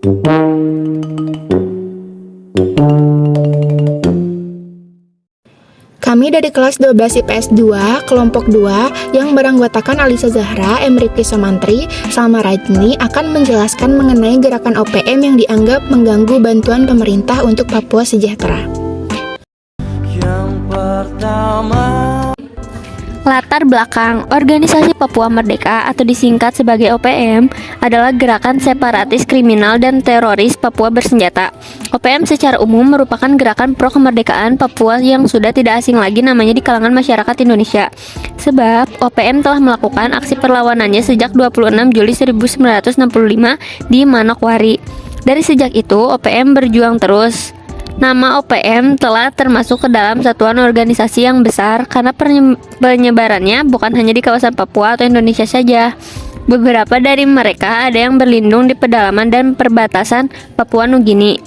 Kami dari kelas 12 IPS 2, kelompok 2, yang beranggotakan Alisa Zahra, Emriki Somantri, Salma Rajni akan menjelaskan mengenai gerakan OPM yang dianggap mengganggu bantuan pemerintah untuk Papua Sejahtera. Yang pertama, latar belakang organisasi Papua Merdeka atau disingkat sebagai OPM adalah gerakan separatis kriminal dan teroris Papua bersenjata. OPM secara umum merupakan gerakan pro kemerdekaan Papua yang sudah tidak asing lagi namanya di kalangan masyarakat Indonesia. Sebab OPM telah melakukan aksi perlawanannya sejak 26 Juli 1965 di Manokwari. Dari sejak itu OPM berjuang terus. Nama OPM telah termasuk ke dalam satuan organisasi yang besar karena penyebarannya bukan hanya di kawasan Papua atau Indonesia saja. Beberapa dari mereka ada yang berlindung di pedalaman dan perbatasan Papua Nugini.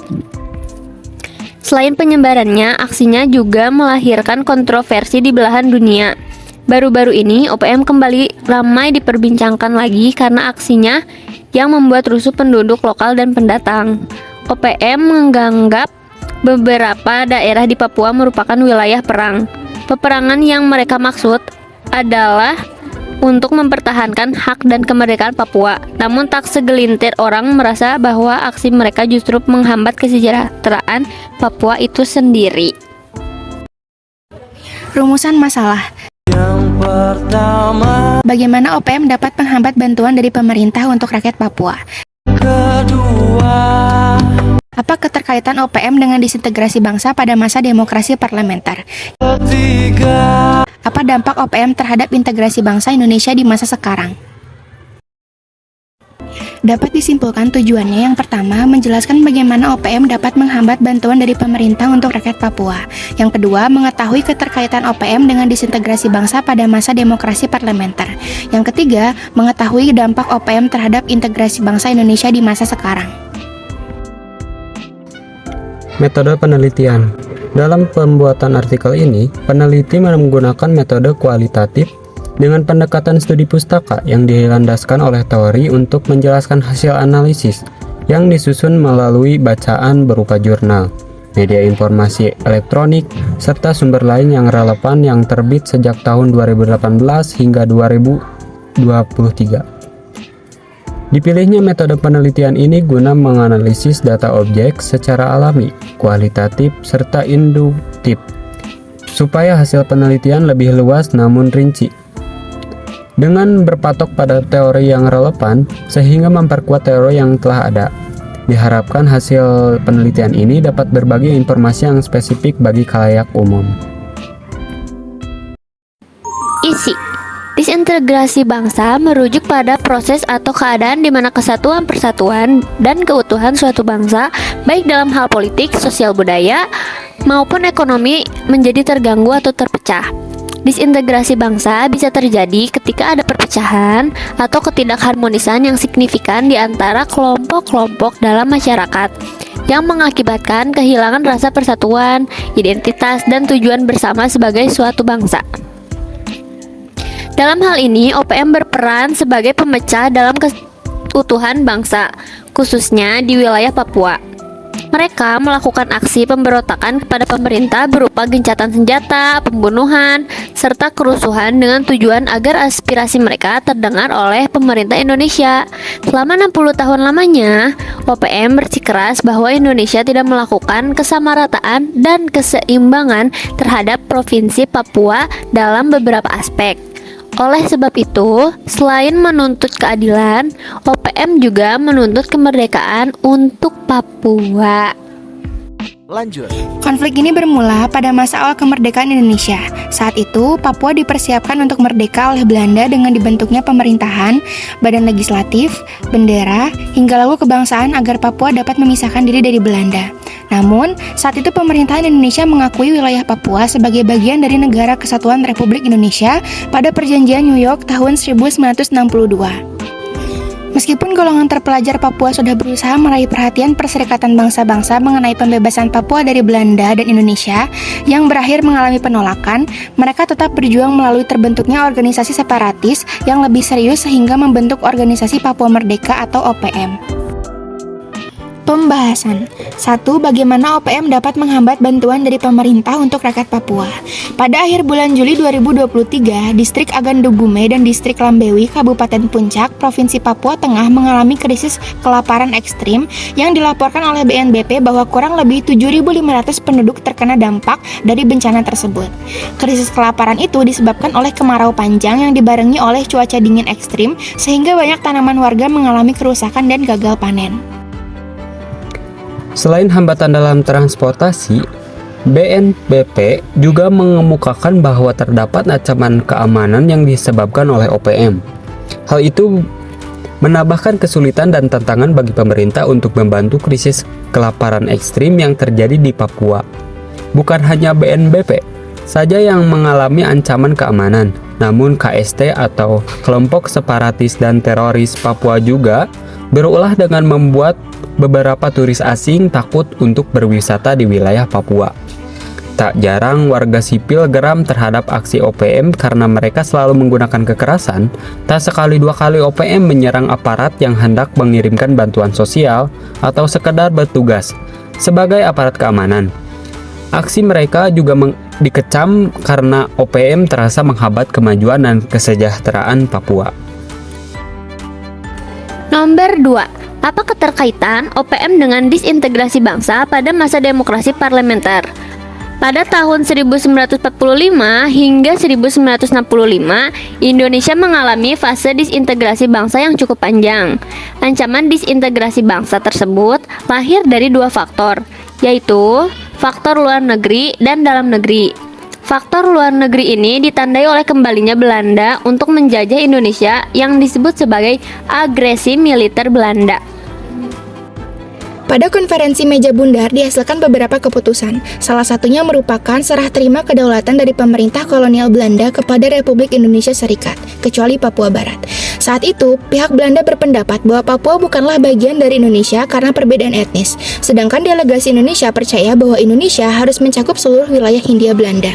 Selain penyebarannya, aksinya juga melahirkan kontroversi di belahan dunia. Baru-baru ini OPM kembali ramai diperbincangkan lagi karena aksinya yang membuat rusuh penduduk lokal dan pendatang. OPM menganggap beberapa daerah di Papua merupakan wilayah perang. Peperangan yang mereka maksud adalah untuk mempertahankan hak dan kemerdekaan Papua. Namun tak segelintir orang merasa bahwa aksi mereka justru menghambat kesejahteraan Papua itu sendiri. Rumusan masalah. yang pertama, Bagaimana OPM dapat menghambat bantuan dari pemerintah untuk rakyat Papua? kedua, Apa keterkaitan OPM dengan disintegrasi bangsa pada masa demokrasi parlementer? ketiga, Apa dampak OPM terhadap integrasi bangsa Indonesia di masa sekarang? Dapat disimpulkan tujuannya yang pertama, menjelaskan bagaimana OPM dapat menghambat bantuan dari pemerintah untuk rakyat Papua. Yang kedua, mengetahui keterkaitan OPM dengan disintegrasi bangsa pada masa demokrasi parlementer. Yang ketiga, mengetahui dampak OPM terhadap integrasi bangsa Indonesia di masa sekarang. Metode penelitian. Dalam pembuatan artikel ini, peneliti menggunakan metode kualitatif dengan pendekatan studi pustaka yang dilandaskan oleh teori untuk menjelaskan hasil analisis yang disusun melalui bacaan berupa jurnal, media informasi elektronik, serta sumber lain yang relevan yang terbit sejak tahun 2018 hingga 2023. Dipilihnya metode penelitian ini guna menganalisis data objek secara alami, kualitatif, serta induktif, supaya hasil penelitian lebih luas namun rinci. Dengan berpatok pada teori yang relevan, sehingga memperkuat teori yang telah ada. Diharapkan hasil penelitian ini dapat berbagi informasi yang spesifik bagi khalayak umum. Isi disintegrasi bangsa merujuk pada proses atau keadaan di mana kesatuan persatuan dan keutuhan suatu bangsa, baik dalam hal politik, sosial budaya, maupun ekonomi menjadi terganggu atau terpecah. Disintegrasi bangsa bisa terjadi ketika ada perpecahan atau ketidakharmonisan yang signifikan di antara kelompok-kelompok dalam masyarakat yang mengakibatkan kehilangan rasa persatuan, identitas, dan tujuan bersama sebagai suatu bangsa. Dalam hal ini, OPM berperan sebagai pemecah dalam keutuhan bangsa, khususnya di wilayah Papua. Mereka melakukan aksi pemberontakan kepada pemerintah berupa gencatan senjata, pembunuhan, serta kerusuhan dengan tujuan agar aspirasi mereka terdengar oleh pemerintah Indonesia. Selama 60 tahun lamanya, OPM bersikeras bahwa Indonesia tidak melakukan kesamarataan dan keseimbangan terhadap Provinsi Papua dalam beberapa aspek. Oleh sebab itu, selain menuntut keadilan, OPM juga menuntut kemerdekaan untuk Papua. lanjut. Konflik ini bermula pada masa awal kemerdekaan Indonesia. Saat itu, Papua dipersiapkan untuk merdeka oleh Belanda dengan dibentuknya pemerintahan, badan legislatif, bendera, hingga lagu kebangsaan agar Papua dapat memisahkan diri dari Belanda. Namun, saat itu pemerintahan Indonesia mengakui wilayah Papua sebagai bagian dari Negara Kesatuan Republik Indonesia pada Perjanjian New York tahun 1962. Meskipun golongan terpelajar Papua sudah berusaha meraih perhatian Perserikatan Bangsa-Bangsa mengenai pembebasan Papua dari Belanda dan Indonesia yang berakhir mengalami penolakan, mereka tetap berjuang melalui terbentuknya organisasi separatis yang lebih serius sehingga membentuk Organisasi Papua Merdeka atau OPM. Pembahasan 1. Bagaimana OPM dapat menghambat bantuan dari pemerintah untuk rakyat Papua. Pada akhir bulan Juli 2023, Distrik Agandugume dan Distrik Lambewi, Kabupaten Puncak, Provinsi Papua Tengah mengalami krisis kelaparan ekstrim yang dilaporkan oleh BNPB bahwa kurang lebih 7.500 penduduk terkena dampak dari bencana tersebut. Krisis kelaparan itu disebabkan oleh kemarau panjang yang dibarengi oleh cuaca dingin ekstrim sehingga banyak tanaman warga mengalami kerusakan dan gagal panen. Selain hambatan dalam transportasi, BNPB juga mengemukakan bahwa terdapat ancaman keamanan yang disebabkan oleh OPM. Hal itu menambahkan kesulitan dan tantangan bagi pemerintah untuk membantu krisis kelaparan ekstrim yang terjadi di Papua. Bukan hanya BNPB saja yang mengalami ancaman keamanan, namun KST atau kelompok separatis dan teroris Papua juga berulah dengan membuat beberapa turis asing takut untuk berwisata di wilayah Papua. Tak jarang warga sipil geram terhadap aksi OPM karena mereka selalu menggunakan kekerasan. Tak sekali dua kali OPM menyerang aparat yang hendak mengirimkan bantuan sosial atau sekedar bertugas sebagai aparat keamanan. Aksi mereka juga dikecam karena OPM terasa menghambat kemajuan dan kesejahteraan Papua. Nomor 2. Apa keterkaitan OPM dengan disintegrasi bangsa pada masa demokrasi parlementer? Pada tahun 1945 hingga 1965, Indonesia mengalami fase disintegrasi bangsa yang cukup panjang. Ancaman disintegrasi bangsa tersebut lahir dari dua faktor, yaitu faktor luar negeri dan dalam negeri. Faktor luar negeri ini ditandai oleh kembalinya Belanda untuk menjajah Indonesia yang disebut sebagai agresi militer Belanda. Pada konferensi meja bundar dihasilkan beberapa keputusan. Salah satunya merupakan serah terima kedaulatan dari pemerintah kolonial Belanda kepada Republik Indonesia Serikat, kecuali Papua Barat. Saat itu, pihak Belanda berpendapat bahwa Papua bukanlah bagian dari Indonesia karena perbedaan etnis. Sedangkan delegasi Indonesia percaya bahwa Indonesia harus mencakup seluruh wilayah Hindia Belanda.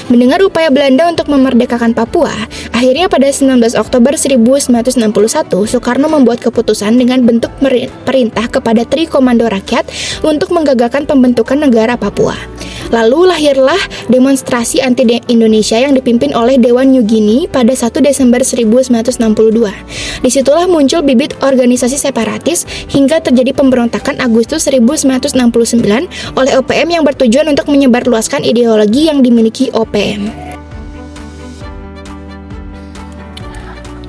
Mendengar upaya Belanda untuk memerdekakan Papua, akhirnya pada 19 Oktober 1961, Soekarno membuat keputusan dengan bentuk perintah kepada Tri Komando Rakyat untuk menggagalkan pembentukan negara Papua. Lalu lahirlah demonstrasi anti-Indonesia yang dipimpin oleh Dewan New Guinea pada 1 Desember 1962. Disitulah muncul bibit organisasi separatis hingga terjadi pemberontakan Agustus 1969 oleh OPM yang bertujuan untuk menyebarluaskan ideologi yang dimiliki OPM.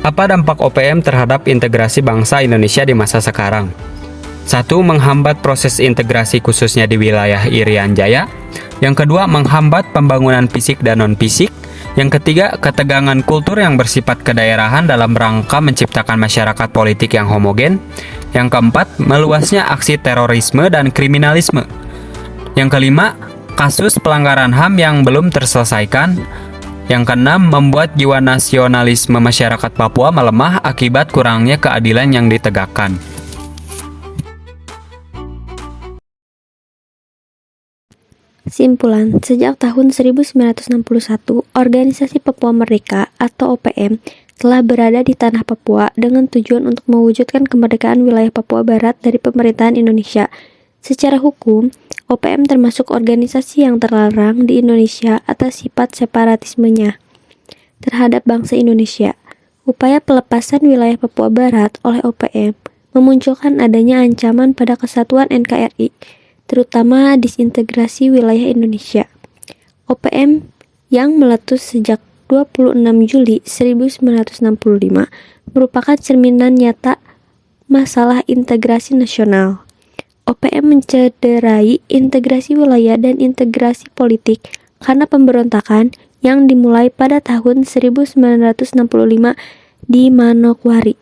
Apa dampak OPM terhadap integrasi bangsa Indonesia di masa sekarang? 1. Menghambat proses integrasi khususnya di wilayah Irian Jaya. Yang kedua, menghambat pembangunan fisik dan non-fisik. Yang ketiga, ketegangan kultur yang bersifat kedaerahan dalam rangka menciptakan masyarakat politik yang homogen. Yang keempat, meluasnya aksi terorisme dan kriminalisme. Yang kelima, kasus pelanggaran HAM yang belum terselesaikan. Yang keenam, membuat jiwa nasionalisme masyarakat Papua melemah akibat kurangnya keadilan yang ditegakkan. Simpulan, sejak tahun 1961, Organisasi Papua Merdeka atau OPM telah berada di tanah Papua dengan tujuan untuk mewujudkan kemerdekaan wilayah Papua Barat dari pemerintahan Indonesia. Secara hukum, OPM termasuk organisasi yang terlarang di Indonesia atas sifat separatismenya terhadap bangsa Indonesia. Upaya pelepasan wilayah Papua Barat oleh OPM memunculkan adanya ancaman pada kesatuan NKRI, terutama disintegrasi wilayah Indonesia. OPM yang meletus sejak 26 Juli 1965 merupakan cerminan nyata masalah integrasi nasional. OPM mencederai integrasi wilayah dan integrasi politik karena pemberontakan yang dimulai pada tahun 1965 di Manokwari.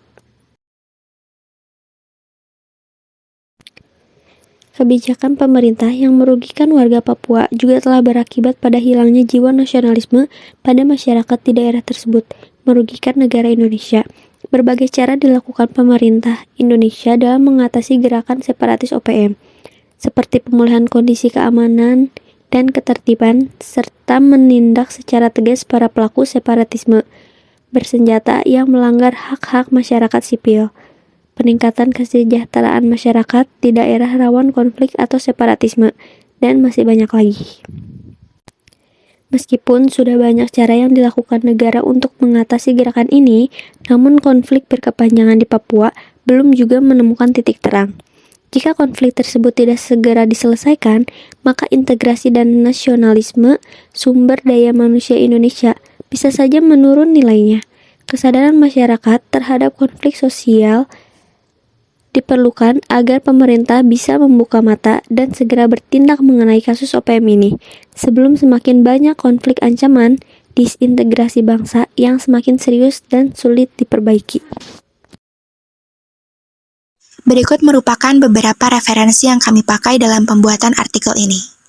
Kebijakan pemerintah yang merugikan warga Papua juga telah berakibat pada hilangnya jiwa nasionalisme pada masyarakat di daerah tersebut, merugikan negara Indonesia. Berbagai cara dilakukan pemerintah Indonesia dalam mengatasi gerakan separatis OPM, seperti pemulihan kondisi keamanan dan ketertiban, serta menindak secara tegas para pelaku separatisme bersenjata yang melanggar hak-hak masyarakat sipil. peningkatan kesejahteraan masyarakat di daerah rawan konflik atau separatisme, dan masih banyak lagi. Meskipun sudah banyak cara yang dilakukan negara untuk mengatasi gerakan ini, namun konflik berkepanjangan di Papua belum juga menemukan titik terang. Jika konflik tersebut tidak segera diselesaikan, maka integrasi dan nasionalisme sumber daya manusia Indonesia bisa saja menurun nilainya. Kesadaran masyarakat terhadap konflik sosial diperlukan agar pemerintah bisa membuka mata dan segera bertindak mengenai kasus OPM ini, sebelum semakin banyak konflik ancaman disintegrasi bangsa yang semakin serius dan sulit diperbaiki. Berikut merupakan beberapa referensi yang kami pakai dalam pembuatan artikel ini.